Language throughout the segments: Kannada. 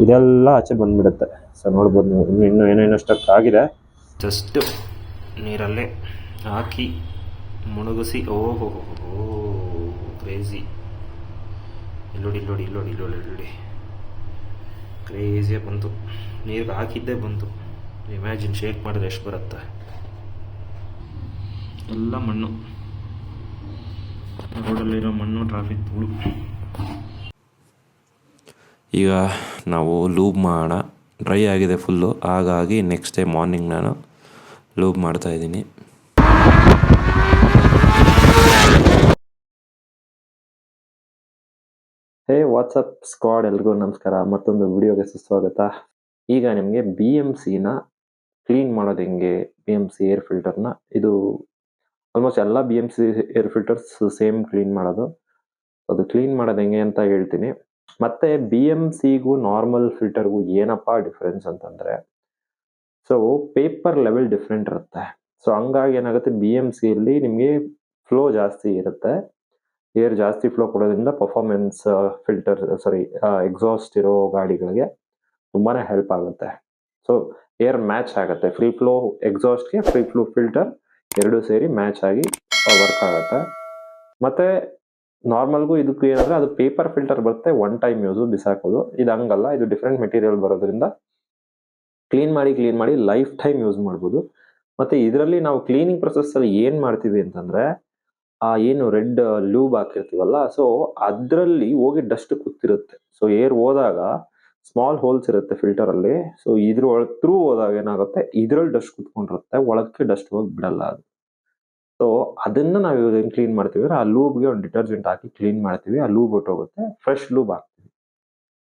ಇದೆಲ್ಲ ಆಚೆ ಬಂದ್ಬಿಡುತ್ತೆ. ಸೊ ನೋಡ್ಬೋದು ನೀವು ಇನ್ನೂ ಏನೇನೋ ಸ್ಟಕ್ ಆಗಿದೆ. ಜಸ್ಟ್ ನೀರಲ್ಲೇ ಹಾಕಿ ಮುಳುಗಿಸಿ. ಓಹೋ ಕ್ರೇಜಿ. ಇಲ್ಲೋಡಿ ಕ್ರೇಜಿಯಾಗಿ ಬಂತು. ನೀರಿಗೆ ಹಾಕಿದ್ದೇ ಬಂತು. ಇಮ್ಯಾಜಿನ್ ಶೇಕ್ ಮಾಡಿದ್ರೆ ಎಷ್ಟು ಬರುತ್ತೆ. ಎಲ್ಲ ಮಣ್ಣು, ರೋಡಲ್ಲಿರೋ ಮಣ್ಣು, ಟ್ರಾಫಿಕ್ ಧೂಳು. ಈಗ ನಾವು ಲೂಬ್ ಮಾಡೋಣ. ಡ್ರೈ ಆಗಿದೆ ಫುಲ್ಲು, ಹಾಗಾಗಿ ನೆಕ್ಸ್ಟ್ ಡೇ ಮಾರ್ನಿಂಗ್ ನಾನು ಲೂಬ್ ಮಾಡ್ತಾಯಿದ್ದೀನಿ. ಹೇ ವಾಟ್ಸಪ್ ಸ್ಕ್ವಾಡ್, ಎಲ್ರಿಗೂ ನಮಸ್ಕಾರ. ಮತ್ತೊಂದು ವಿಡಿಯೋಗೆ ಸುಸ್ವಾಗತ. ಈಗ ನಿಮಗೆ BMCನ ಕ್ಲೀನ್ ಮಾಡೋದು ಹೆಂಗೆ, BMC ಏರ್ ಫಿಲ್ಟರ್ನ. ಇದು ಆಲ್ಮೋಸ್ಟ್ ಎಲ್ಲ BMC air filters same clean ಮಾಡೋದು. ಅದು ಕ್ಲೀನ್ ಮಾಡೋದು ಹೆಂಗೆ ಅಂತ ಹೇಳ್ತೀನಿ. ಮತ್ತೆ BMCಗೂ ನಾರ್ಮಲ್ ಫಿಲ್ಟರ್ಗೂ ಏನಪ್ಪ ಡಿಫ್ರೆನ್ಸ್ ಅಂತಂದರೆ, ಸೊ ಪೇಪರ್ ಲೆವೆಲ್ ಡಿಫ್ರೆಂಟ್ ಇರುತ್ತೆ. ಸೊ ಹಂಗಾಗಿ ಏನಾಗುತ್ತೆ, BMCಯಲ್ಲಿ ನಿಮಗೆ ಫ್ಲೋ ಜಾಸ್ತಿ ಇರುತ್ತೆ. ಏರ್ ಜಾಸ್ತಿ ಫ್ಲೋ ಕೊಡೋದ್ರಿಂದ ಪರ್ಫಾರ್ಮೆನ್ಸ್ ಎಕ್ಸಾಸ್ಟ್ ಇರೋ ಗಾಡಿಗಳಿಗೆ ತುಂಬಾ ಹೆಲ್ಪ್ ಆಗುತ್ತೆ. ಸೊ ಏರ್ ಮ್ಯಾಚ್ ಆಗುತ್ತೆ. ಫ್ರೀ ಫ್ಲೋ ಎಕ್ಸಾಸ್ಟ್ಗೆ ಫ್ರೀ ಫ್ಲೋ ಫಿಲ್ಟರ್ ಎರಡೂ ಸೇರಿ ಮ್ಯಾಚ್ ಆಗಿ ವರ್ಕ್ ಆಗುತ್ತೆ. ಮತ್ತು ನಾರ್ಮಲ್ಗೂ ಇದಕ್ಕೂ ಏನಂದರೆ, ಅದು ಪೇಪರ್ ಫಿಲ್ಟರ್ ಬರುತ್ತೆ, ಒನ್ ಟೈಮ್ ಯೂಸು, ಬಿಸಾಕೋದು. ಇದು ಹಂಗಲ್ಲ, ಇದು ಡಿಫ್ರೆಂಟ್ ಮೆಟೀರಿಯಲ್ ಬರೋದ್ರಿಂದ ಕ್ಲೀನ್ ಮಾಡಿ ಲೈಫ್ ಟೈಮ್ ಯೂಸ್ ಮಾಡ್ಬೋದು. ಮತ್ತು ಇದರಲ್ಲಿ ನಾವು ಕ್ಲೀನಿಂಗ್ ಪ್ರೊಸೆಸ್ಸಲ್ಲಿ ಏನು ಮಾಡ್ತೀವಿ ಅಂತಂದರೆ, ಏನು ರೆಡ್ ಲೂಬ್ ಹಾಕಿರ್ತೀವಲ್ಲ, ಸೊ ಅದರಲ್ಲಿ ಹೋಗಿ ಡಸ್ಟ್ ಕೂತಿರುತ್ತೆ. ಸೊ ಏರ್ ಹೋದಾಗ ಸ್ಮಾಲ್ ಹೋಲ್ಸ್ ಇರುತ್ತೆ ಫಿಲ್ಟರಲ್ಲಿ. ಸೊ ಇದ್ರ ಥ್ರೂ ಹೋದಾಗ ಏನಾಗುತ್ತೆ, ಇದರಲ್ಲಿ ಡಸ್ಟ್ ಕೂತ್ಕೊಂಡಿರುತ್ತೆ, ಒಳಕ್ಕೆ ಡಸ್ಟ್ ಹೋಗಿ ಬಿಡಲ್ಲ ಅದು. ಸೊ ಅದನ್ನು ನಾವು ಇವಾಗ ಹೆಂಗೆ ಕ್ಲೀನ್ ಮಾಡ್ತೀವಿ ಅಂದರೆ, ಆ ಲೂಬ್ಗೆ ಒಂದು ಡಿಟರ್ಜೆಂಟ್ ಹಾಕಿ ಕ್ಲೀನ್ ಮಾಡ್ತೀವಿ. ಆ ಲೂಬ್ ಹೊಟ್ಟೋಗುತ್ತೆ, ಫ್ರೆಶ್ ಲೂಬ್ ಹಾಕ್ತೀವಿ.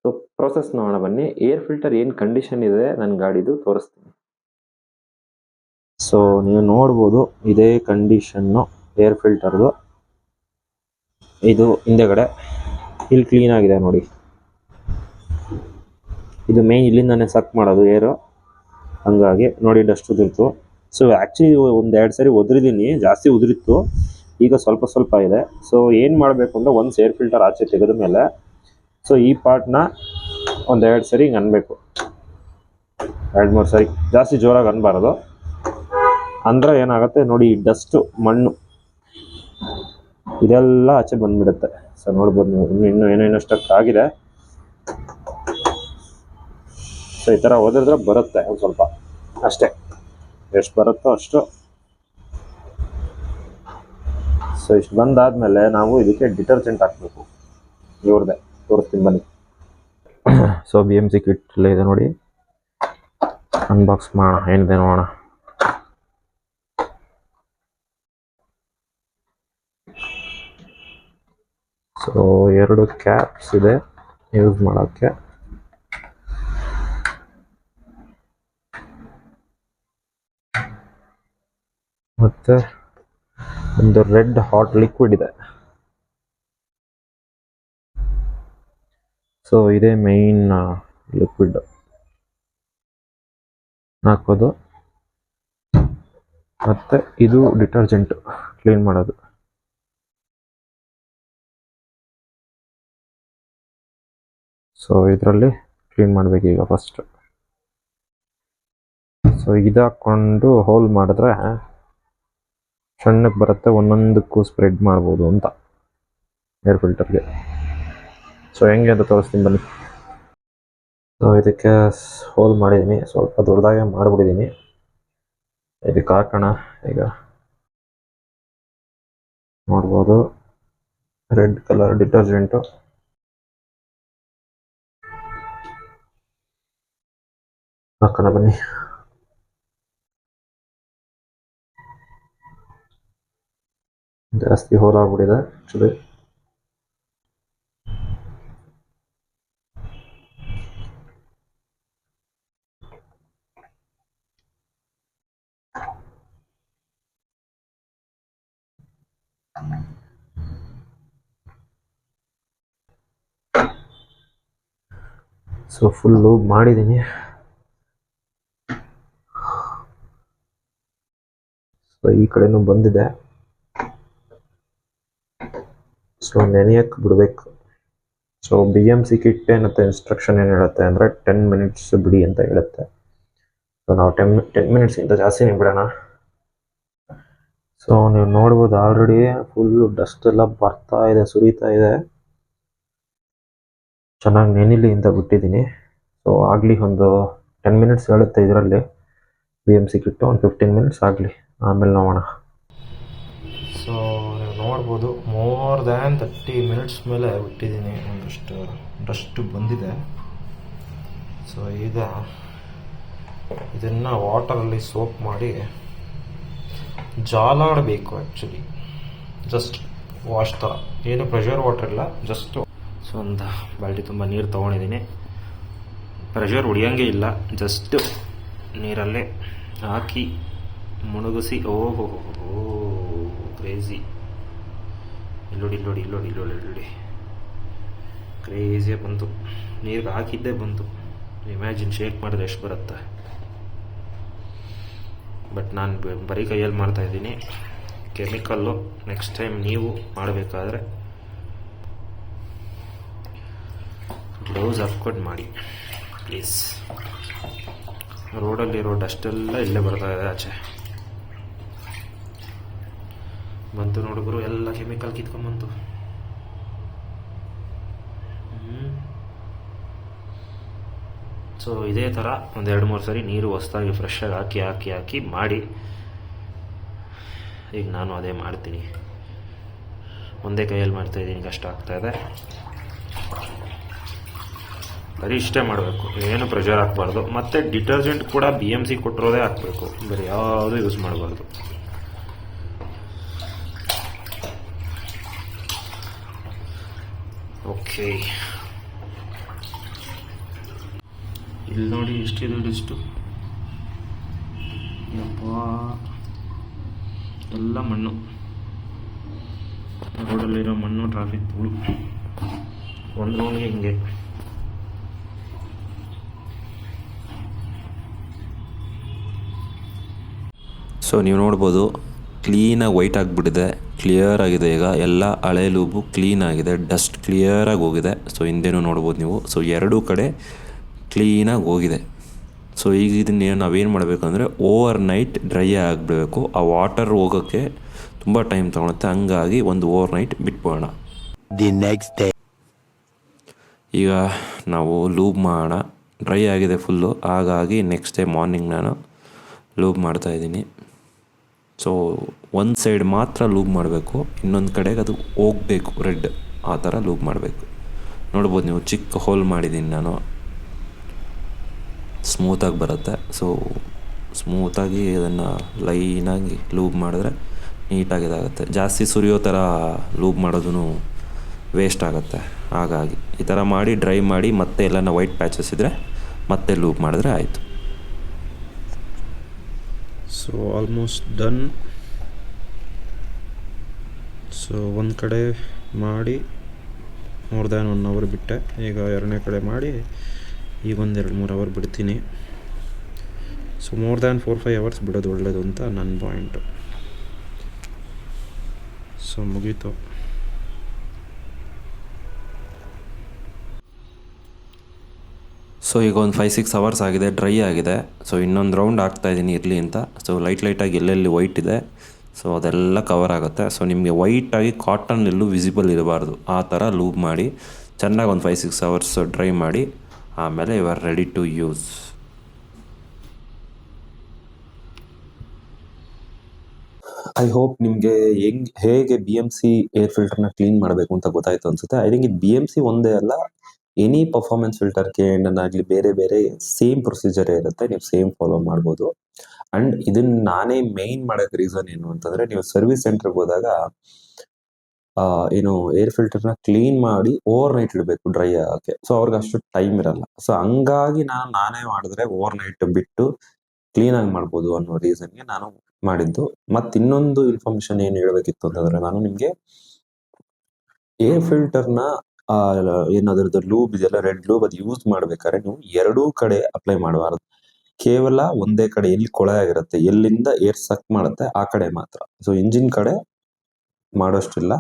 ಸೊ ಪ್ರೊಸೆಸ್ ನೋಡೋಣ ಬನ್ನಿ. ಏರ್ ಫಿಲ್ಟರ್ ಏನು ಕಂಡೀಷನ್ ಇದೆ ನನ್ನ ಗಾಡಿದು ತೋರಿಸ್ತೀನಿ. ಸೊ ನೀವು ನೋಡ್ಬೋದು, ಇದೇ ಕಂಡೀಷನ್ನು ಏರ್ ಫಿಲ್ಟರ್ದು. ಇದು ಹಿಂದೆಗಡೆ ಇಲ್ಲಿ ಕ್ಲೀನ್ ಆಗಿದೆ ನೋಡಿ. ಇದು ಮೇನ್ ಇಲ್ಲಿಂದಾನೆ ಸಕ್ ಮಾಡೋದು ಏರು, ಹಂಗಾಗಿ ನೋಡಿ ಡಸ್ಟ್ ಉದುರಿತು. ಸೊ ಆ್ಯಕ್ಚುಲಿ ಒಂದೆರಡು ಸರಿ ಒದರಿದ್ದೀನಿ, ಜಾಸ್ತಿ ಉದುರಿತ್ತು. ಈಗ ಸ್ವಲ್ಪ ಇದೆ. ಸೊ ಏನು ಮಾಡಬೇಕು ಅಂದರೆ, ಒಂದು ಏರ್ ಫಿಲ್ಟರ್ ಆಚೆ ತೆಗೆದ ಮೇಲೆ ಸೊ ಈ ಪಾರ್ಟ್ನ ಒಂದೆರಡು ಸರಿ ಹಿಂಗೆ ಅನ್ಬೇಕು, 2-3 ಸರಿ, ಜಾಸ್ತಿ ಜೋರಾಗಿ ಅನ್ಬಾರ್ದು. ಅಂದರೆ ಏನಾಗುತ್ತೆ ನೋಡಿ, ಡಸ್ಟು, ಮಣ್ಣು ಇದೆಲ್ಲ ಆಚೆ ಬಂದ್ಬಿಡುತ್ತೆ. ಸೊ ನೋಡ್ಬೋದು ನೀವು ಇನ್ನೂ ಏನೇನೋ ಸ್ಟಕ್ ಆಗಿದೆ. ಸೊ ಈ ಥರ ಓದಿದ್ರೆ ಬರುತ್ತೆ ಒಂದು ಸ್ವಲ್ಪ, ಅಷ್ಟೇ. ಎಷ್ಟು ಬರುತ್ತೋ ಅಷ್ಟು. ಸೊ ಇಷ್ಟು ಬಂದಾದಮೇಲೆ ನಾವು ಇದಕ್ಕೆ ಡಿಟರ್ಜೆಂಟ್ ಹಾಕಬೇಕು. ಇವ್ರದ್ದೇ ತೋರಿಸ್ತೀನಿ ಬನ್ನಿ. ಸೊ BMC ಕಿಟ್ ಇದೆ ನೋಡಿ, ಅನ್ಬಾಕ್ಸ್ ಮಾಡೋಣ, ಏನಿದೆ ನೋಡೋಣ. ಸೊ 2 ಕ್ಯಾಪ್ಸ್ ಇದೆ ಯೂಸ್ ಮಾಡೋಕ್ಕೆ. ಮತ್ತು ಒಂದು ರೆಡ್ ಹಾಟ್ ಲಿಕ್ವಿಡ್ ಇದೆ. ಸೊ ಇದೇ ಮೇನ್ ಲಿಕ್ವಿಡ್ ಹಾಕೋದು. ಮತ್ತು ಇದು ಡಿಟರ್ಜೆಂಟ್ ಕ್ಲೀನ್ ಮಾಡೋದು. ಸೊ ಇದರಲ್ಲಿ ಕ್ಲೀನ್ ಮಾಡಬೇಕು ಈಗ ಫಸ್ಟ್. ಸೊ ಇದು ಹಾಕ್ಕೊಂಡು ಹೋಲ್ ಮಾಡಿದ್ರೆ ಸಣ್ಣಕ್ಕೆ ಬರುತ್ತೆ, ಒಂದೊಂದಕ್ಕೂ ಸ್ಪ್ರೆಡ್ ಮಾಡ್ಬೋದು ಅಂತ ಏರ್ ಫಿಲ್ಟರ್ಗೆ. ಸೊ ಹೆಂಗೆ ಅಂತ ತೋರಿಸ್ತೀನಿ ಬನ್ನಿ. ಸೊ ಇದಕ್ಕೆ ಹೋಲ್ ಮಾಡಿದ್ದೀನಿ, ಸ್ವಲ್ಪ ದೊಡ್ಡದಾಗೆ ಮಾಡಿಬಿಟ್ಟಿದ್ದೀನಿ. ಇದಕ್ಕೆ ಹಾಕೋಣ. ಈಗ ನೋಡ್ಬೋದು, ರೆಡ್ ಕಲರ್ ಡಿಟರ್ಜೆಂಟು. ಹಾಕೋಣ ಬನ್ನಿ. ಜಾಸ್ತಿ ಹೋಲ್ ಆಗ್ಬಿಟ್ಟಿದೆ ಆ್ಯಕ್ಚುಲಿ. ಸೊ ಫುಲ್ ಲೂಬ್ ಮಾಡಿದ್ದೀನಿ. ಸೊ ಈ ಕಡೆನೂ ಬಂದಿದೆ. ಸೊ ನೆನೆಯಕ್ಕೆ ಬಿಡಬೇಕು. ಸೊ BMC ಕಿಟ್ ಏನತ್ತೆ ಇನ್ಸ್ಟ್ರಕ್ಷನ್ ಏನು ಹೇಳುತ್ತೆ ಅಂದರೆ 10 ಮಿನಿಟ್ಸ್ ಬಿಡಿ ಅಂತ ಹೇಳುತ್ತೆ. ಸೊ ನಾವು 10 ಮಿನಿಟ್ಸಿಂದ ಜಾಸ್ತಿನೇ ಬಿಡೋಣ. ಸೊ ನೀವು ನೋಡ್ಬೋದು ಆಲ್ರೆಡಿ ಫುಲ್ಲು ಡಸ್ಟ್ ಎಲ್ಲ ಬರ್ತಾ ಇದೆ, ಸುರಿತಾ ಇದೆ. ಚೆನ್ನಾಗಿ ನೆನಿಲಿ ಅಂತ ಬಿಟ್ಟಿದ್ದೀನಿ. ಸೊ ಆಗಲಿ ಒಂದು 10 ಮಿನಿಟ್ಸ್ ಹೇಳುತ್ತೆ ಇದರಲ್ಲಿ BMC ಕಿಟ್ಟು. ಒಂದು 15 ಮಿನಿಟ್ಸ್ ಆಗಲಿ, ಆಮೇಲೆ ನೋಡೋಣ. ಸೊ ನೀವು ನೋಡ್ಬೋದು ಮೋರ್ ದ್ಯಾನ್ 30 ಮಿನಿಟ್ಸ್ ಮೇಲೆ ಬಿಟ್ಟಿದ್ದೀನಿ. ಒಂದಷ್ಟು ಡಸ್ಟ್ ಬಂದಿದೆ. ಸೊ ಈಗ ಇದನ್ನು ವಾಟರಲ್ಲಿ ಸೋಪ್ ಮಾಡಿ ಜಾಲಾಡಬೇಕು. ಆ್ಯಕ್ಚುಲಿ ಜಸ್ಟ್ ವಾಶ್ ಥರ, ಏನು ಪ್ರೆಷರ್ ವಾಟರ್ ಇಲ್ಲ, ಜಸ್ಟ್. ಸೊ ಒಂದು ಬಾಲ್ಟಿ ತುಂಬ ನೀರು ತೊಗೊಂಡಿದ್ದೀನಿ. ಪ್ರೆಷರ್ ಹೊಡಿಯೋಂಗೆ ಇಲ್ಲ, ಜಸ್ಟ್ ನೀರಲ್ಲೇ ಹಾಕಿ ಮುಳುಗಿಸಿ. ಓಹೋ ಕ್ರೇಜಿ. ಇಲ್ಲೋಡಿ ಕ್ರೇಜಿಯಾಗಿ ಬಂತು. ನೀರಿಗೆ ಹಾಕಿದ್ದೇ ಬಂತು. ಇಮ್ಯಾಜಿನ್ ಶೇಕ್ ಮಾಡಿದ್ರೆ ಎಷ್ಟು ಬರುತ್ತೆ. ಬಟ್ ನಾನು ಬರೀ ಕೈಯಲ್ಲಿ ಮಾಡ್ತಾಯಿದ್ದೀನಿ. ಕೆಮಿಕಲ್ಲು ನೆಕ್ಸ್ಟ್ ಟೈಮ್ ನೀವು ಮಾಡಬೇಕಾದ್ರೆ ಗ್ಲೌಸ್ ಹಾಕ್ಕೊಂಡು ಮಾಡಿ ಪ್ಲೀಸ್. ರೋಡಲ್ಲಿರೋ ಡಸ್ಟೆಲ್ಲ ಇಲ್ಲೇ ಬರ್ತಾ ಇದೆ ಆಚೆ. ಬಂತು ನೋಡಿದ್ರು, ಎಲ್ಲ ಕೆಮಿಕಲ್ ಕಿತ್ಕೊಂಡ್ಬಂತು. ಸೊ ಇದೇ ಥರ ಒಂದು 2-3 ಸರಿ ನೀರು ಹೊಸದಾಗಿ ಫ್ರೆಶ್ಶಾಗಿ ಹಾಕಿ ಮಾಡಿ. ಈಗ ನಾನು ಅದೇ ಮಾಡ್ತೀನಿ. ಒಂದೇ ಕೈಯಲ್ಲಿ ಮಾಡ್ತಾಯಿದ್ದೀನಿ, ಕಷ್ಟ ಆಗ್ತಾಯಿದೆ. ಬರೀ ಇಷ್ಟೇ ಮಾಡಬೇಕು, ಏನು ಪ್ರೆಷರ್ ಹಾಕ್ಬಾರ್ದು. ಮತ್ತು ಡಿಟರ್ಜೆಂಟ್ ಕೂಡ BMC ಕೊಟ್ಟಿರೋದೇ ಹಾಕಬೇಕು, ಬರೀ ಯಾವುದೂ ಯೂಸ್ ಮಾಡಬಾರ್ದು. ಓಕೆ, ಇಲ್ಲಿ ನೋಡಿ ಎಷ್ಟಿದೆ ಡಿಸ್ಟು. ಯಪ್ಪ, ಎಲ್ಲ ಮಣ್ಣು, ರೋಡಲ್ಲಿರೋ ಮಣ್ಣು, ಟ್ರಾಫಿಕ್ ಧೂಳು, ಒಂದು ರೌಂಡ್ಗೆ ಹಿಂಗೆ. ಸೊ ನೀವು ನೋಡ್ಬೋದು ಕ್ಲೀನಾಗಿ ವೈಟ್ ಆಗಿಬಿಟ್ಟಿದೆ, ಕ್ಲಿಯರ್ ಆಗಿದೆ. ಈಗ ಎಲ್ಲ ಹಳೆ ಲೂಬು ಕ್ಲೀನ್ ಆಗಿದೆ, ಡಸ್ಟ್ ಕ್ಲಿಯರಾಗಿ ಹೋಗಿದೆ. ಸೊ ಹಿಂದೆನೂ ನೋಡ್ಬೋದು ನೀವು. ಸೊ ಎರಡೂ ಕಡೆ ಕ್ಲೀನಾಗಿ ಹೋಗಿದೆ. ಸೊ ಈಗ ಇದನ್ನು ನಾವೇನು ಮಾಡಬೇಕಂದ್ರೆ ಓವರ್ ನೈಟ್ ಡ್ರೈ ಆಗಿಬಿಡಬೇಕು. ಆ ವಾಟರ್ ಹೋಗೋಕ್ಕೆ ತುಂಬ ಟೈಮ್ ತೊಗೊಳುತ್ತೆ, ಹಂಗಾಗಿ ಒಂದು ಓವರ್ ನೈಟ್ ಬಿಟ್ಬೋಣ. ದಿ ನೆಕ್ಸ್ಟ್ ಡೇ ಈಗ ನಾವು ಲೂಬ್ ಮಾಡೋಣ. ಡ್ರೈ ಆಗಿದೆ ಫುಲ್ಲು, ಹಾಗಾಗಿ ನೆಕ್ಸ್ಟ್ ಡೇ ಮಾರ್ನಿಂಗ್ ನಾನು ಲೂಬ್ ಮಾಡ್ತಾಯಿದ್ದೀನಿ. ಸೊ ಒಂದು ಸೈಡ್ ಮಾತ್ರ ಲೂಬ್ ಮಾಡಬೇಕು, ಇನ್ನೊಂದು ಕಡೆಗೆ ಅದು ಹೋಗಬೇಕು ರೆಡ್, ಆ ಥರ ಲೂಬ್ ಮಾಡಬೇಕು. ನೋಡ್ಬೋದು ನೀವು, ಚಿಕ್ಕ ಹೋಲ್ ಮಾಡಿದ್ದೀನಿ ನಾನು, ಸ್ಮೂತಾಗಿ ಬರುತ್ತೆ. ಸೊ ಸ್ಮೂತಾಗಿ ಅದನ್ನು ಲೈನಾಗಿ ಲೂಬ್ ಮಾಡಿದ್ರೆ ನೀಟಾಗಿ ಇದಾಗುತ್ತೆ. ಜಾಸ್ತಿ ಸುರಿಯೋ ಥರ ಲೂಬ್ ಮಾಡೋದು ವೇಸ್ಟ್ ಆಗುತ್ತೆ. ಹಾಗಾಗಿ ಈ ಥರ ಮಾಡಿ ಡ್ರೈ ಮಾಡಿ ಮತ್ತೆ ಎಲ್ಲನ ವೈಟ್ ಪ್ಯಾಚಸ್ ಇದ್ದರೆ ಮತ್ತೆ ಲೂಬ್ ಮಾಡಿದ್ರೆ ಆಯಿತು. So almost done. ಸೊ ಒಂದು ಕಡೆ ಮಾಡಿ ಮೋರ್ ದ್ಯಾನ್ 1 ಅವರ್ ಬಿಟ್ಟೆ. ಈಗ ಎರಡನೇ ಕಡೆ ಮಾಡಿ ಈಗ 1-2-3 ಅವರ್ ಬಿಡ್ತೀನಿ. ಸೊ ಮೋರ್ ದ್ಯಾನ್ 4-5 ಅವರ್ಸ್ ಬಿಡೋದು ಒಳ್ಳೆಯದು ಅಂತ ನನ್ನ ಪಾಯಿಂಟು. ಸೊ ಮುಗೀತು. ಸೊ ಈಗ ಒಂದು 5-6 ಅವರ್ಸ್ ಆಗಿದೆ, ಡ್ರೈ ಆಗಿದೆ. ಸೊ ಇನ್ನೊಂದು ರೌಂಡ್ ಹಾಕ್ತಾಯಿದ್ದೀನಿ ಇರಲಿ ಅಂತ. ಸೊ ಲೈಟಾಗಿ ಎಲ್ಲೆಲ್ಲಿ ವೈಟ್ ಇದೆ ಸೊ ಅದೆಲ್ಲ ಕವರ್ ಆಗುತ್ತೆ. ಸೊ ನಿಮಗೆ ವೈಟಾಗಿ ಕಾಟನ್ ಎಲ್ಲೂ ವಿಸಿಬಲ್ ಇರಬಾರ್ದು, ಆ ಥರ ಲೂಬ್ ಮಾಡಿ ಚೆನ್ನಾಗಿ ಒಂದು 5-6 ಅವರ್ಸ್ ಡ್ರೈ ಮಾಡಿ, ಆಮೇಲೆ you are ready to use. I hope ನಿಮಗೆ ಹೇಗೆ BMC ಏರ್ ಫಿಲ್ಟರ್ನ ಕ್ಲೀನ್ ಮಾಡಬೇಕು ಅಂತ ಗೊತ್ತಾಯ್ತು ಅನ್ಸುತ್ತೆ. ಐ ಥಿಂಕ್ ಇದು BMC ಒಂದೇ ಅಲ್ಲ, ಎನಿ ಪರ್ಫಾರ್ಮೆನ್ಸ್ ಫಿಲ್ಟರ್ ಆಗಲಿ ಬೇರೆ ಸೇಮ್ ಪ್ರೊಸೀಜರ್ ಇರುತ್ತೆ, ನೀವು ಸೇಮ್ ಫಾಲೋ ಮಾಡ್ಬೋದು. ಅಂಡ್ ಇದನ್ನ ನಾನೇ ಮೇನ್ ಮಾಡೋಕ್ಕೆ ರೀಸನ್ ಏನು ಅಂತಂದ್ರೆ, ನೀವು ಸರ್ವಿಸ್ ಸೆಂಟರ್ಗೆ ಹೋದಾಗ ಏನು ಏರ್ ಫಿಲ್ಟರ್ನ ಕ್ಲೀನ್ ಮಾಡಿ ಓವರ್ ನೈಟ್ ಇಡಬೇಕು ಡ್ರೈ ಆಗೋಕ್ಕೆ. ಸೊ ಅವ್ರಿಗೆ ಅಷ್ಟು ಟೈಮ್ ಇರಲ್ಲ. ಸೊ ಹಂಗಾಗಿ ನಾನೇ ಮಾಡಿದ್ರೆ ಓವರ್ ನೈಟ್ ಬಿಟ್ಟು ಕ್ಲೀನಾಗಿ ಮಾಡ್ಬೋದು ಅನ್ನೋ ರೀಸನ್ಗೆ ನಾನು ಮಾಡಿದ್ದು. ಮತ್ತು ಇನ್ನೊಂದು ಇನ್ಫಾರ್ಮೇಶನ್ ಏನು ಹೇಳಬೇಕಿತ್ತು ಅಂತಂದ್ರೆ, ನಾನು ನಿಮಗೆ ಏರ್ ಫಿಲ್ಟರ್ನ ಏನಾದ್ರದ್ದು ಲೂಬ್ ಇದೆಲ್ಲ ರೆಡ್ ಲೂಬ್, ಅದು ಯೂಸ್ ಮಾಡ್ಬೇಕಾದ್ರೆ ನೀವು ಎರಡೂ ಕಡೆ ಅಪ್ಲೈ ಮಾಡಬಾರ್ದು. ಕೇವಲ ಒಂದೇ ಕಡೆ ಎಲ್ಲಿ ಕೊಳೆ ಆಗಿರುತ್ತೆ, ಎಲ್ಲಿಂದ ಏರ್ ಸಕ್ ಮಾಡುತ್ತೆ ಆ ಕಡೆ ಮಾತ್ರ. ಸೊ ಇಂಜಿನ್ ಕಡೆ ಮಾಡೋಷ್ಟಿಲ್ಲ.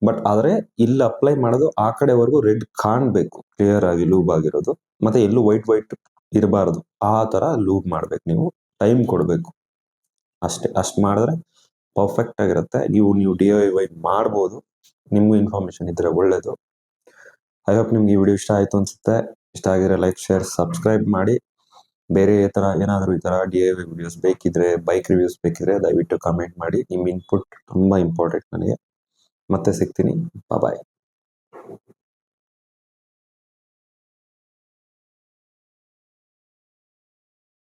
ಬಟ್ ಆದರೆ ಇಲ್ಲಿ ಅಪ್ಲೈ ಮಾಡೋದು ಆ ಕಡೆವರೆಗೂ ರೆಡ್ ಕಾಣಬೇಕು, ಕ್ಲಿಯರ್ ಆಗಿ ಲೂಬ್ ಆಗಿರೋದು, ಮತ್ತೆ ಎಲ್ಲೂ ವೈಟ್ ಇರಬಾರ್ದು. ಆ ಥರ ಲೂಬ್ ಮಾಡ್ಬೇಕು, ನೀವು ಟೈಮ್ ಕೊಡಬೇಕು ಅಷ್ಟೇ. ಅಷ್ಟು ಮಾಡಿದ್ರೆ ಪರ್ಫೆಕ್ಟ್ ಆಗಿರುತ್ತೆ. ನೀವು DIY ಮಾಡ್ಬೋದು. ನಿಮಗೂ ಇನ್ಫಾರ್ಮೇಶನ್ ಇದ್ರೆ ಒಳ್ಳೇದು. ಐ ಹೋಪ್ ನಿಮ್ಗೆ ಈ ವಿಡಿಯೋ ಇಷ್ಟ ಆಯಿತು ಅನ್ಸುತ್ತೆ. ಇಷ್ಟ ಆಗಿದ್ರೆ ಲೈಕ್, ಶೇರ್, ಸಬ್ಸ್ಕ್ರೈಬ್ ಮಾಡಿ. ಬೇರೆ ಥರ ಏನಾದರೂ ಈ ಥರ DIY ವಿಡಿಯೋಸ್ ಬೇಕಿದ್ರೆ, ಬೈಕ್ ರಿವ್ಯೂಸ್ ಬೇಕಿದ್ರೆ ದಯವಿಟ್ಟು ಕಮೆಂಟ್ ಮಾಡಿ. ನಿಮ್ಮ ಇನ್ಪುಟ್ ತುಂಬ ಇಂಪಾರ್ಟೆಂಟ್ ನನಗೆ. ಮತ್ತೆ ಸಿಗ್ತೀನಿ. ಬಾಯ್.